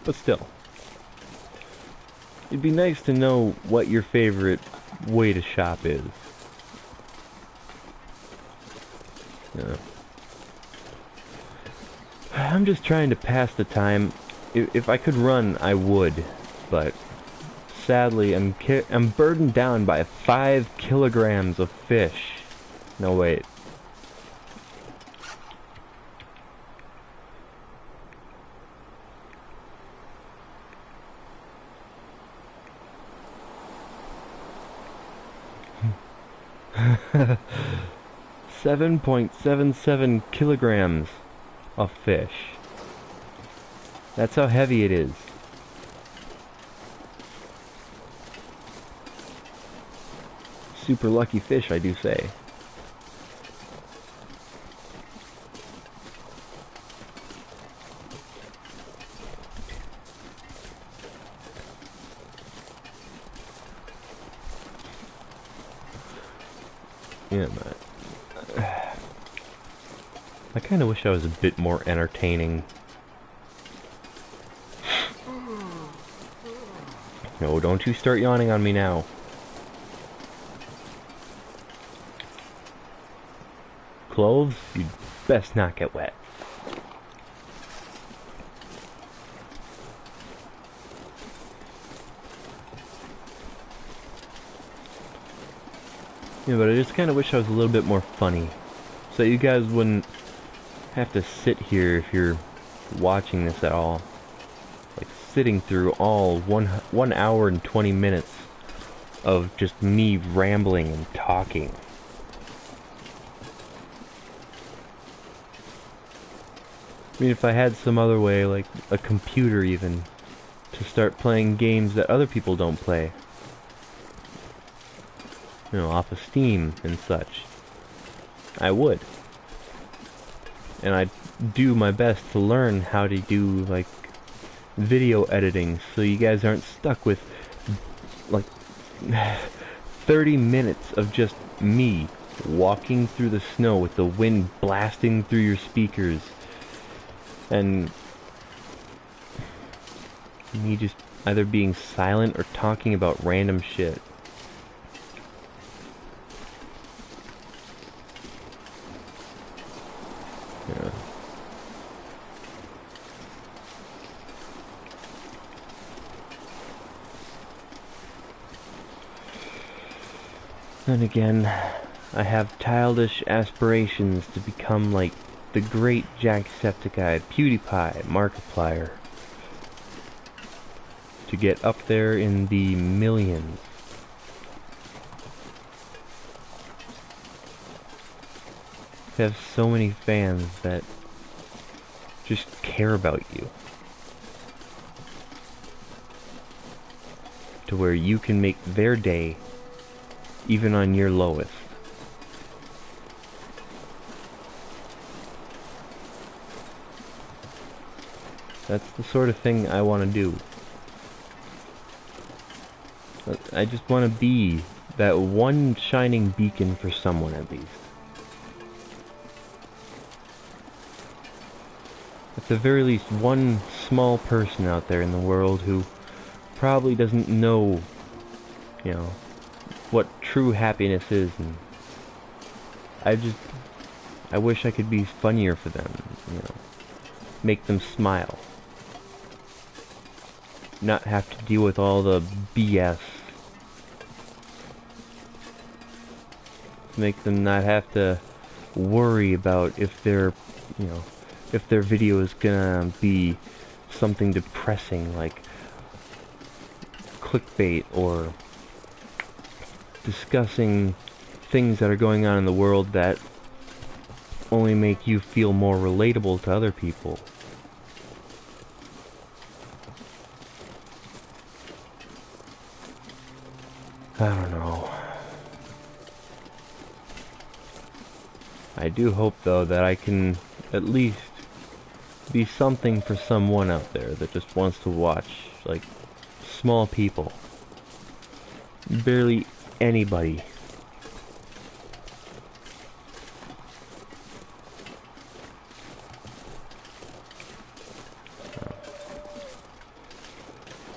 But still, it'd be nice to know what your favorite way to shop is. Yeah. I'm just trying to pass the time. If I could run, I would, but sadly, I'm burdened down by 5 kilograms of fish. No, wait. $7.77 kilograms of fish. That's how heavy it is. Super lucky fish, I do say. Yeah, man. I kind of wish I was a bit more entertaining. No, don't you start yawning on me now. Clothes, you'd best not get wet. Yeah, but I just kind of wish I was a little bit more funny, so you guys wouldn't have to sit here if you're watching this at all. Like sitting through all 1 hour and 20 minutes of just me rambling and talking. I mean, if I had some other way, like a computer even, to start playing games that other people don't play. You know, off of Steam and such. I would. And I'd do my best to learn how to do, like, video editing, so you guys aren't stuck with, like, 30 minutes of just me walking through the snow with the wind blasting through your speakers, and me just either being silent or talking about random shit. Yeah. Then again, I have childish aspirations to become like the great Jacksepticeye, PewDiePie, Markiplier. To get up there in the millions. To have so many fans that just care about you. To where you can make their day even on your lowest. That's the sort of thing I want to do. I just want to be that one shining beacon for someone at least. At the very least, one small person out there in the world who probably doesn't know, you know, what true happiness is, and I wish I could be funnier for them, you know, make them smile. Not have to deal with all the BS. Make them not have to worry about if their, you know, if their video is gonna be something depressing like clickbait or discussing things that are going on in the world that only make you feel more relatable to other people. I don't know. I do hope, though, that I can at least be something for someone out there that just wants to watch, like, small people. Barely anybody.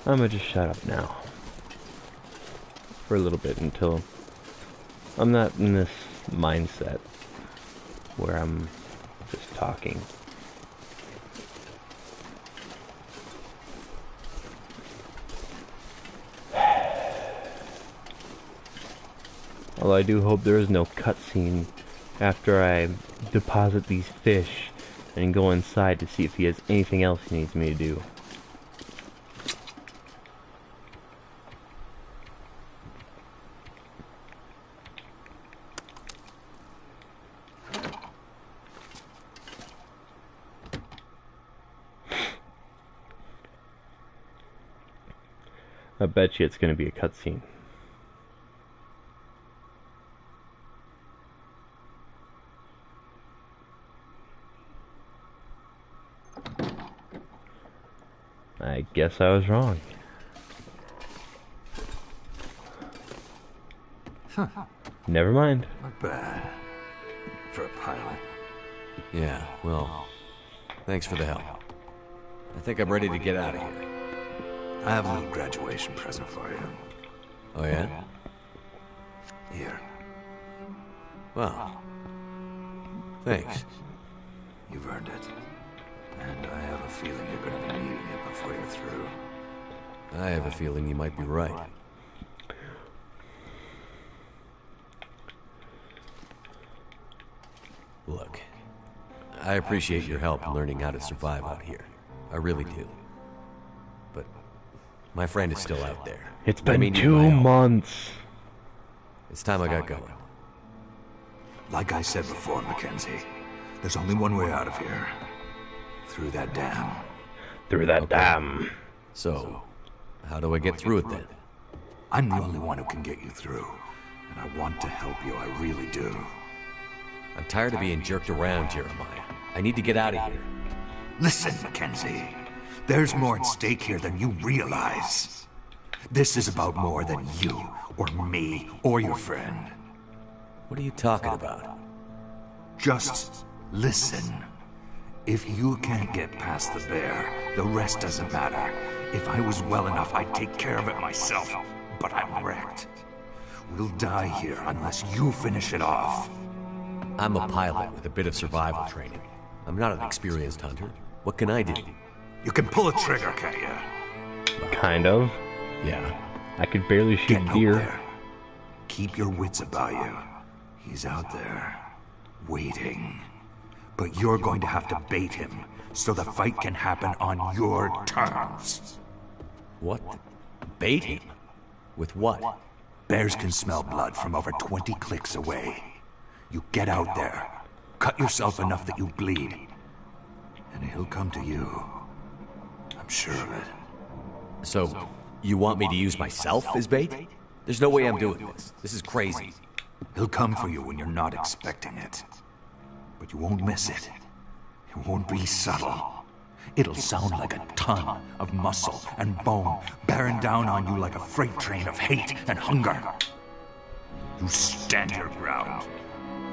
I'm gonna just shut up now. For a little bit until I'm not in this mindset where I'm just talking. Although I do hope there is no cutscene after I deposit these fish and go inside to see if he has anything else he needs me to do. I bet you it's going to be a cutscene. I guess I was wrong. Huh. Never mind. Not bad. For a pilot. Yeah, well, thanks for the help. I think I'm ready to get out of here. I have a little graduation present for you. Oh yeah? Here. Well, thanks. You've earned it. And I have a feeling you're going to be needing it before you're through. I have a feeling you might be right. Look, I appreciate your help in learning how to survive out here. I really do. But my friend is still out there. It's I been may need 2 my help. months. It's time I got going. Like I said before, Mackenzie, there's only one way out of here. Through that dam. Through that Okay. dam. So, how do I get through it then? I'm the only one who can get you through. And I want to help you, I really do. I'm tired of being jerked around, Jeremiah. I need to get out of here. Listen, Mackenzie. There's more at stake here than you realize. This is about more than you, or me, or your friend. What are you talking about? Just listen. If you can't get past the bear, the rest doesn't matter. If I was well enough, I'd take care of it myself. But I'm wrecked. We'll die here unless you finish it off. I'm a pilot with a bit of survival training. I'm not an experienced hunter. What can I do? You can pull a trigger, can't you? Kind of. Yeah. I could barely shoot Get out deer. there. Keep your wits about you. He's out there, waiting. But you're going to have to bait him, so the fight can happen on your terms. What? Bait him? With what? Bears can smell blood from over 20 clicks away. You get out there, cut yourself enough that you bleed, and he'll come to you. I'm sure of it. So, you want me to use myself as bait? There's no way I'm doing this. This is crazy. He'll come for you when you're not expecting it. But you won't miss it. It won't be subtle. It'll sound like a ton of muscle and bone bearing down on you like a freight train of hate and hunger. You stand your ground.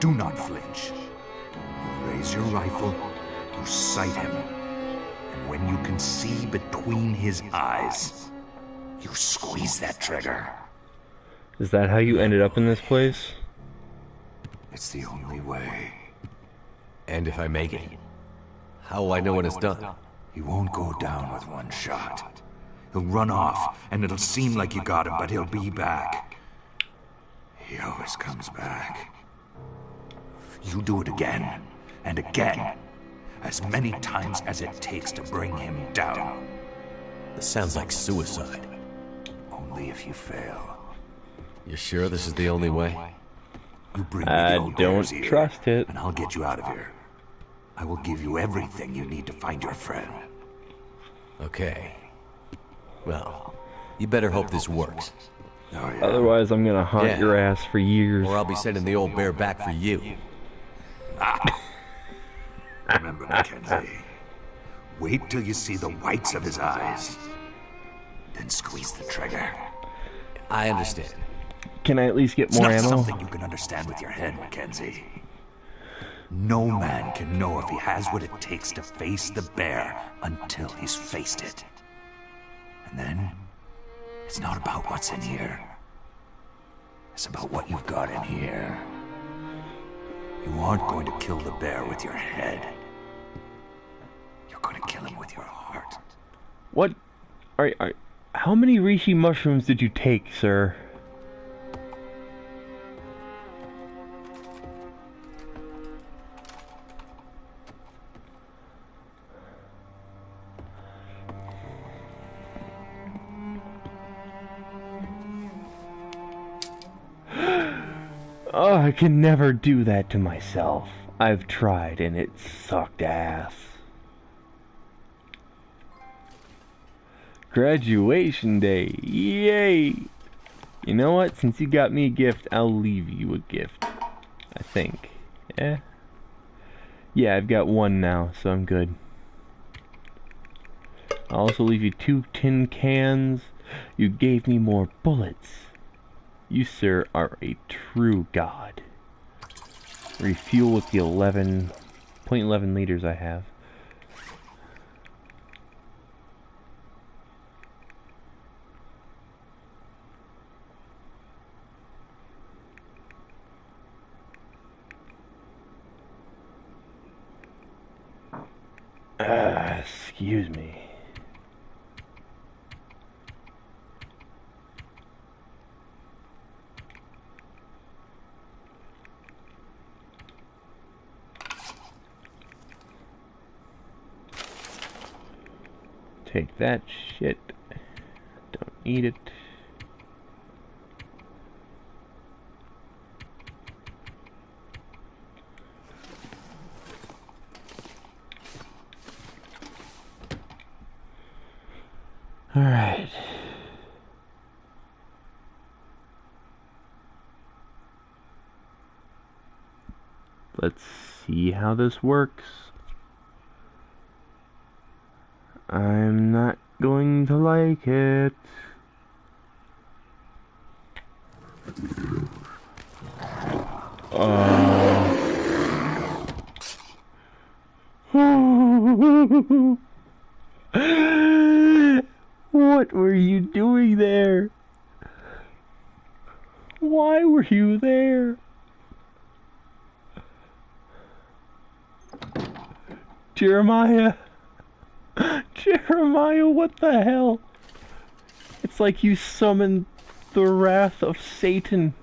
Do not flinch. You raise your rifle, you sight him, and when you can see between his eyes, you squeeze that trigger. Is that how you ended up in this place? It's the only way. And if I make it, how will I know when it's done? He won't go down with one shot. He'll run off, and it'll seem like you got him, but he'll be back. He always comes back. You do it again, and again. As many times as it takes to bring him down. This sounds like suicide. Only if you fail. You sure this is the only way? You bring me I the old don't bear's ear, trust it. and I'll get you out of here. I will give you everything you need to find your friend. Okay. Well, you better hope this works. Oh, yeah. Otherwise, I'm gonna haunt Yeah. your ass for years. Or I'll be sending the old bear back for you. Remember, Mackenzie. Wait till you see the whites of his eyes. Then squeeze the trigger. I understand. Can I at least get It's more not ammo? something you can understand with your head, Mackenzie. No man can know if he has what it takes to face the bear until he's faced it. And then, it's not about what's in here. It's about what you've got in here. You aren't going to kill the bear with your head. You're going to kill him with your heart. What? How many reishi mushrooms did you take, sir? Oh, I can never do that to myself. I've tried and it sucked ass. Graduation day. Yay! You know what? Since you got me a gift, I'll leave you a gift. I think. Yeah? Yeah, I've got one now, so I'm good. I'll also leave you 2 tin cans. You gave me more bullets. You, sir, are a true god. Refuel with the 0.11 liters I have. Excuse me. Take that shit. Don't need it. All right. Let's see how this works. I'm not going to like it. Oh. What were you doing there? Why were you there? Jeremiah? Jeremiah, what the hell? It's like you summoned the wrath of Satan.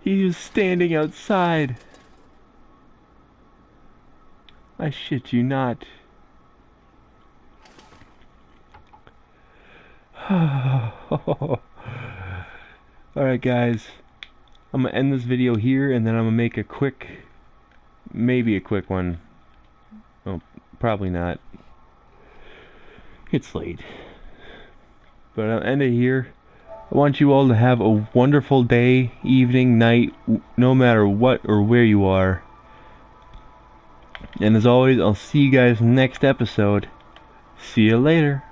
He is standing outside. I shit you not. Alright guys, I'm gonna end this video here and then I'm gonna make a quick, maybe a quick one. Oh, probably not. It's late. But I'll end it here. I want you all to have a wonderful day, evening, night, no matter what or where you are. And as always, I'll see you guys next episode. See you later.